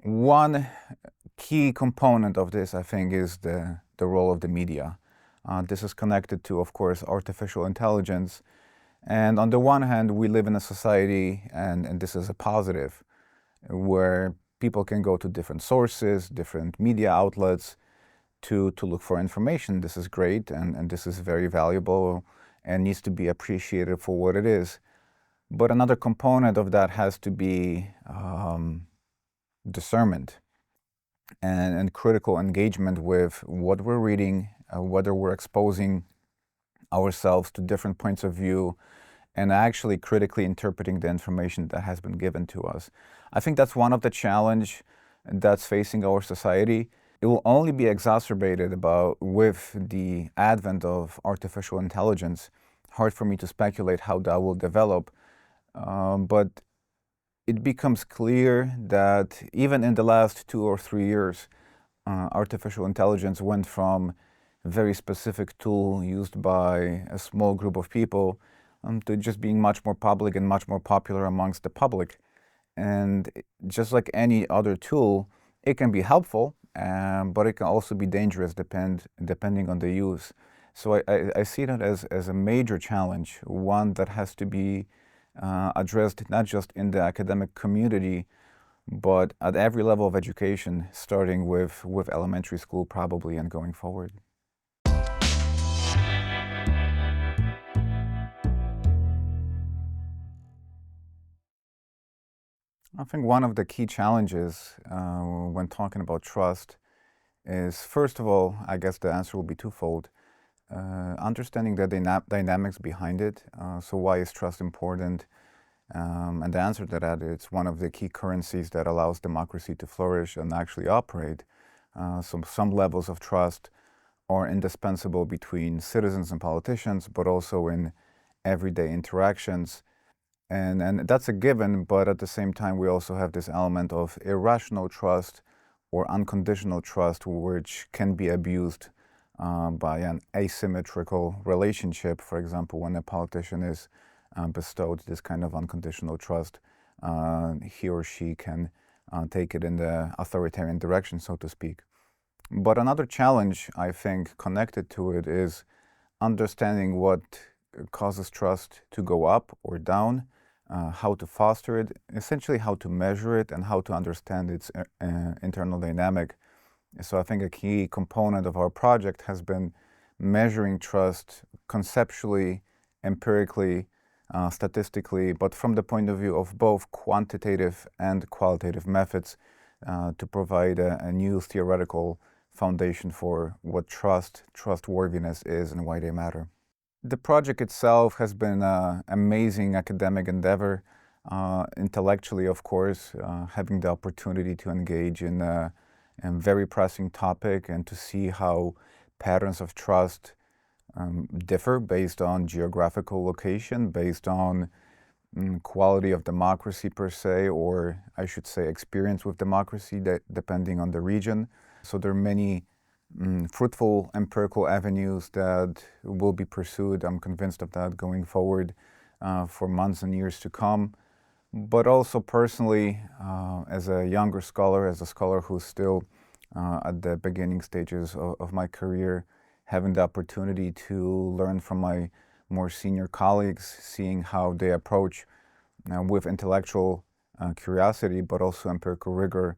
One key component of this, I think, is the role of the media. This is connected to, of course, artificial intelligence. And on the one hand, we live in a society, and this is a positive, where people can go to different sources, different media outlets to look for information. This is great, and this is very valuable and needs to be appreciated for what it is. But another component of that has to be discernment and critical engagement with what we're reading, whether we're exposing ourselves to different points of view, and actually critically interpreting the information that has been given to us. I think that's one of the challenges that's facing our society. It will only be exacerbated with the advent of artificial intelligence. Hard for me to speculate how that will develop, but it becomes clear that even in the last 2 or 3 years, artificial intelligence went from a very specific tool used by a small group of people to just being much more public and much more popular amongst the public. And just like any other tool, it can be helpful, but it can also be dangerous depending on the use. So I see that as a major challenge, one that has to be addressed not just in the academic community, but at every level of education, starting with elementary school probably and going forward. I think one of the key challenges when talking about trust is, first of all, I guess the answer will be twofold. Understanding the dynamics behind it. So why is trust important? And the answer to that, it's one of the key currencies that allows democracy to flourish and actually operate. So some levels of trust are indispensable between citizens and politicians, but also in everyday interactions. And that's a given, but at the same time, we also have this element of irrational trust or unconditional trust, which can be abused by an asymmetrical relationship. For example, when a politician is bestowed this kind of unconditional trust, he or she can take it in the authoritarian direction, so to speak. But another challenge, I think, connected to it is understanding what causes trust to go up or down, how to foster it, essentially how to measure it, and how to understand its internal dynamic. So I think a key component of our project has been measuring trust conceptually, empirically, statistically, but from the point of view of both quantitative and qualitative methods to provide a new theoretical foundation for what trustworthiness is and why they matter. The project itself has been an amazing academic endeavor. Intellectually, of course, having the opportunity to engage in a very pressing topic and to see how patterns of trust differ based on geographical location, based on quality of democracy per se, or I should say experience with democracy, depending on the region. So there are many fruitful empirical avenues that will be pursued. I'm convinced of that going forward for months and years to come. But also personally, as a younger scholar, as a scholar who's still at the beginning stages of my career, having the opportunity to learn from my more senior colleagues, seeing how they approach with intellectual curiosity, but also empirical rigor,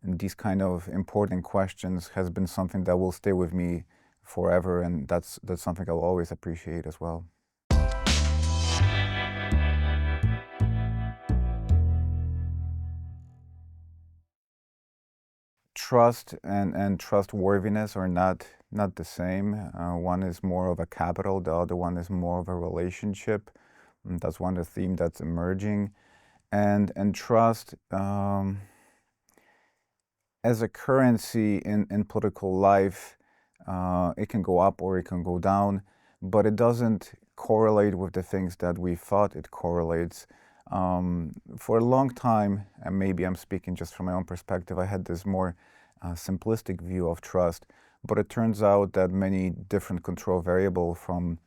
and these kind of important questions has been something that will stay with me forever, and that's something I'll always appreciate as well. Trust and trustworthiness are not the same. One is more of a capital, the other one is more of a relationship. And that's one of the theme that's emerging. And trust as a currency in political life, it can go up or it can go down, but it doesn't correlate with the things that we thought it correlates. For a long time, and maybe I'm speaking just from my own perspective, I had this more simplistic view of trust, but it turns out that many different control variables from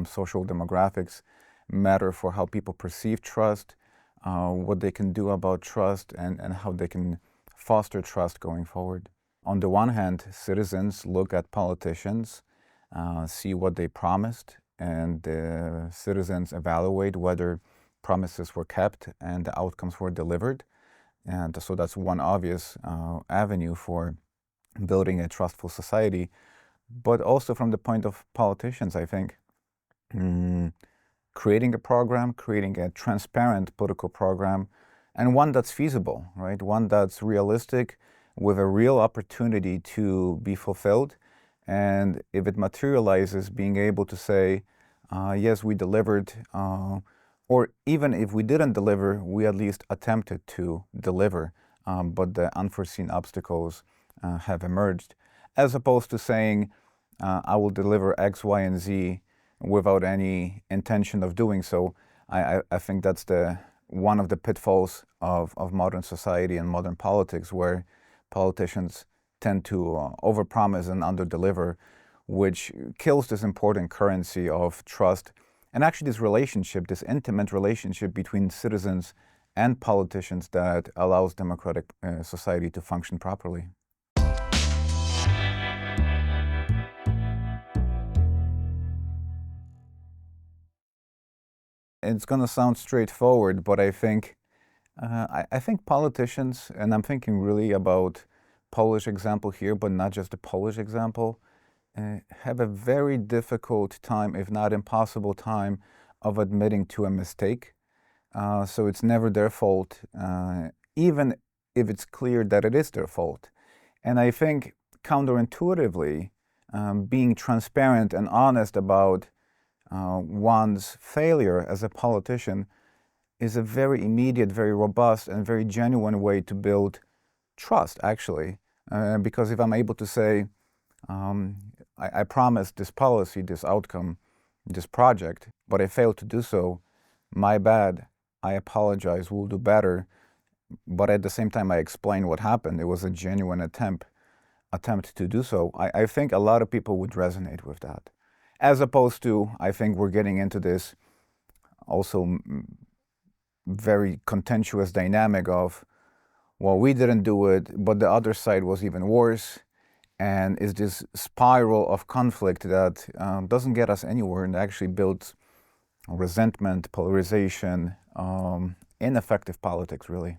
social demographics matter for how people perceive trust, what they can do about trust, and how they can foster trust going forward. On the one hand, citizens look at politicians, see what they promised, and citizens evaluate whether promises were kept and the outcomes were delivered. And so that's one obvious avenue for building a trustful society. But also from the point of politicians, I think, creating a program, creating a transparent political program, and one that's feasible, right? One that's realistic, with a real opportunity to be fulfilled. And if it materializes, being able to say, yes, we delivered, or even if we didn't deliver, we at least attempted to deliver, but the unforeseen obstacles have emerged, as opposed to saying, I will deliver X, Y, and Z without any intention of doing so. I think that's one of the pitfalls of modern society and modern politics, where politicians tend to overpromise and underdeliver, which kills this important currency of trust, and actually this relationship, this intimate relationship between citizens and politicians that allows democratic society to function properly. It's going to sound straightforward, but I think politicians, and I'm thinking really about Polish example here, but not just the Polish example, have a very difficult time, if not impossible time, of admitting to a mistake. So it's never their fault, even if it's clear that it is their fault. And I think counterintuitively, being transparent and honest about one's failure as a politician is a very immediate, very robust, and very genuine way to build trust, actually. Because if I'm able to say, I promised this policy, this outcome, this project, but I failed to do so, my bad, I apologize, we'll do better. But at the same time, I explain what happened. It was a genuine attempt to do so. I think a lot of people would resonate with that. As opposed to, I think we're getting into this also very contentious dynamic of, well, we didn't do it, but the other side was even worse. And is this spiral of conflict that doesn't get us anywhere and actually builds resentment, polarization, ineffective politics, really.